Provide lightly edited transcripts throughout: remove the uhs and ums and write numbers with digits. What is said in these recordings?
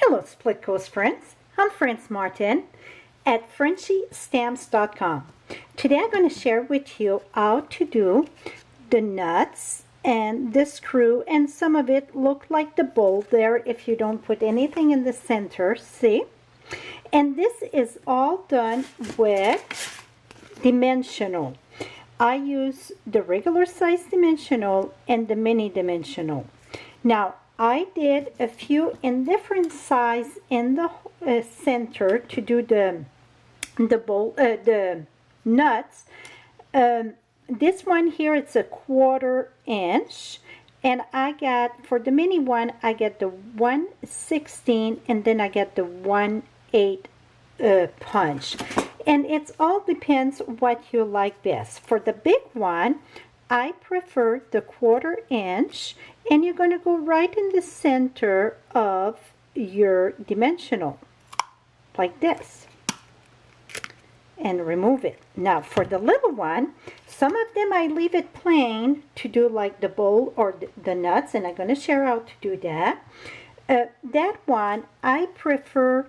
Hello Split Coast friends, I'm Franz Martin at FrenchieStamps.com. Today I'm going to share with you how to do the nuts and the screw, and some of it look like the bowl there if you don't put anything in the center, see? And this is all done with dimensional. I use the regular size dimensional and the mini dimensional. Now I did a few in different size in the center to do the bowl, the nuts. This one here, it's a 1/4 inch, and I got, for the mini one, I get the 1/16, and then I get the 1/8 punch. And it all depends what you like best. For the big one, I prefer the 1/4 inch, and you're going to go right in the center of your dimensional, like this, and remove it. Now for the little one, some of them I leave it plain to do like the bowl or the nuts, and I'm going to share how to do that. That one, I prefer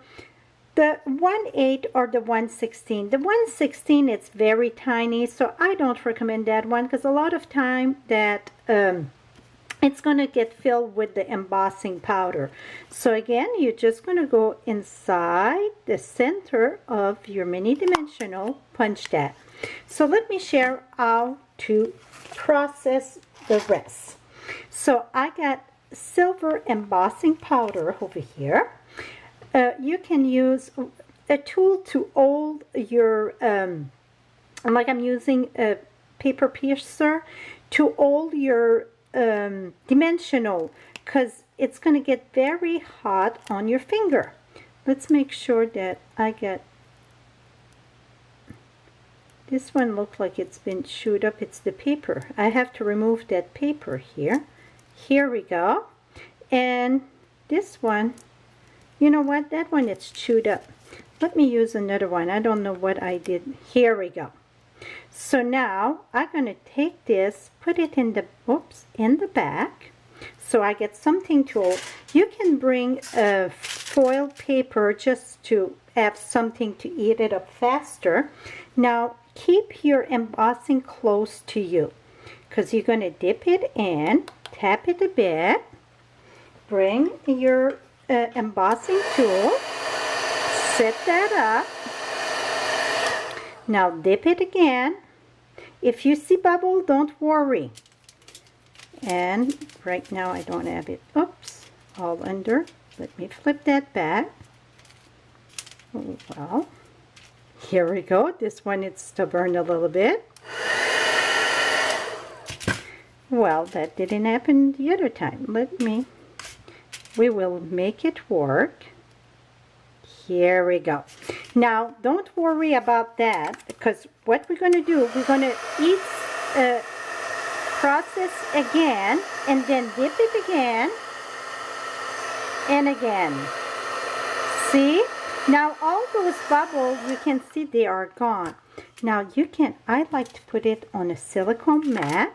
the 1/8 or the 1/16. The 1/16, it's very tiny, so I don't recommend that one, because a lot of time that it's going to get filled with the embossing powder. So again, you're just going to go inside the center of your mini dimensional, punch that. So let me share how to process the rest. So I got silver embossing powder over here. You can use a tool to hold your, like I'm using a paper piercer to hold your dimensional, because it's going to get very hot on your finger. Let's make sure that I get this one. Look like it's been chewed up. It's the paper. I have to remove that paper here. Here we go. And this one, you know what, that one, it's chewed up. Let me use another one. I don't know what I did. Here we go. So now I'm going to take this, put it in the, oops, in the back, so I get something to hold. You can bring a foil paper just to have something to eat it up faster. Now keep your embossing close to you, because you're going to dip it in, tap it a bit, bring your embossing tool, set that up. Now dip it again. If you see bubble, don't worry. And right now I don't have it, oops, all under. Let me flip that back. Oh, well, here we go. This one, it's stubborn a little bit. Well, that didn't happen the other time. We will make it work. Here we go. Now don't worry about that, because what we're going to do, we're going to process again, and then dip it again and again. See? Now all those bubbles, you can see they are gone. Now you can, I like to put it on a silicone mat,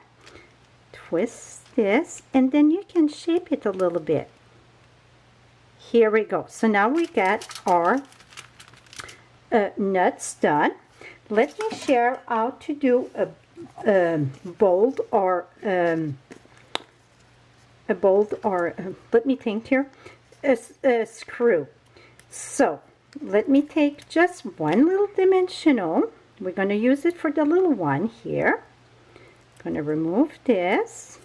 twist this, and then you can shape it a little bit. Here we go. So now we got our nuts done. Let me share how to do a bolt or let me think here, a screw. So let me take just one little dimensional. We're going to use it for the little one here. Going to remove this.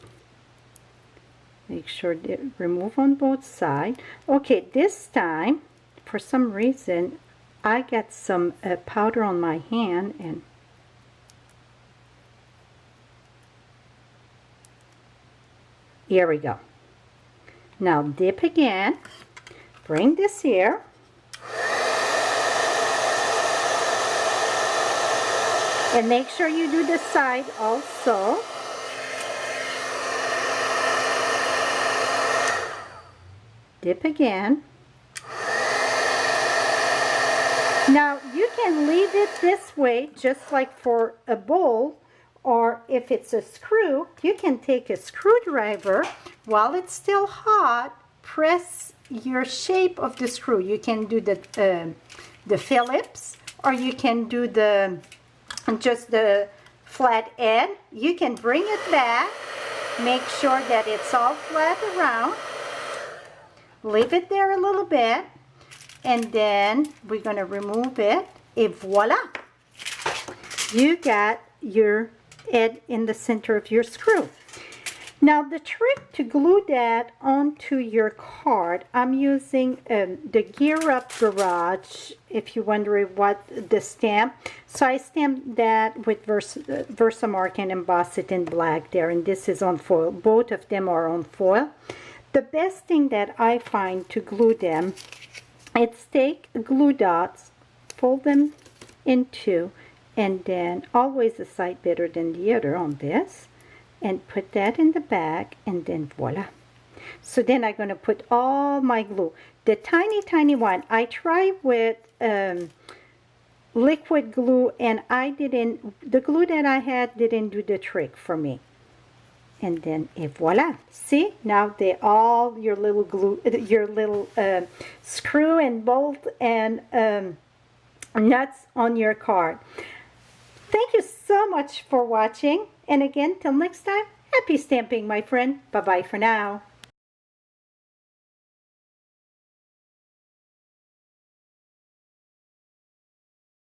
Make sure to remove on both sides. Okay, this time, for some reason, I got some powder on my hand, and here we go. Now dip again, bring this here, and make sure you do the side also. Dip again. Now you can leave it this way, just like for a bowl, or if it's a screw, you can take a screwdriver while it's still hot, press your shape of the screw. You can do the Phillips, or you can do just the flat end. You can bring it back, make sure that it's all flat around, leave it there a little bit, and then we're going to remove it, and voila, you got your head in the center of your screw. Now the trick to glue that onto your card, I'm using the Gear Up Garage, if you're wondering what the stamp. So I stamped that with Versamark and emboss it in black there, and this is on foil. Both of them are on foil. The best thing that I find to glue them, it's take glue dots, fold them in two, and then always a side better than the other on this, and put that in the back, and then voila. So then I'm going to put all my glue. The tiny one, I tried with liquid glue, and the glue that I had didn't do the trick for me. And then voila. See, now they all your little glue, your little screw and bolt and nuts on your card. Thank you so much for watching. And again, till next time, happy stamping, my friend. Bye-bye for now.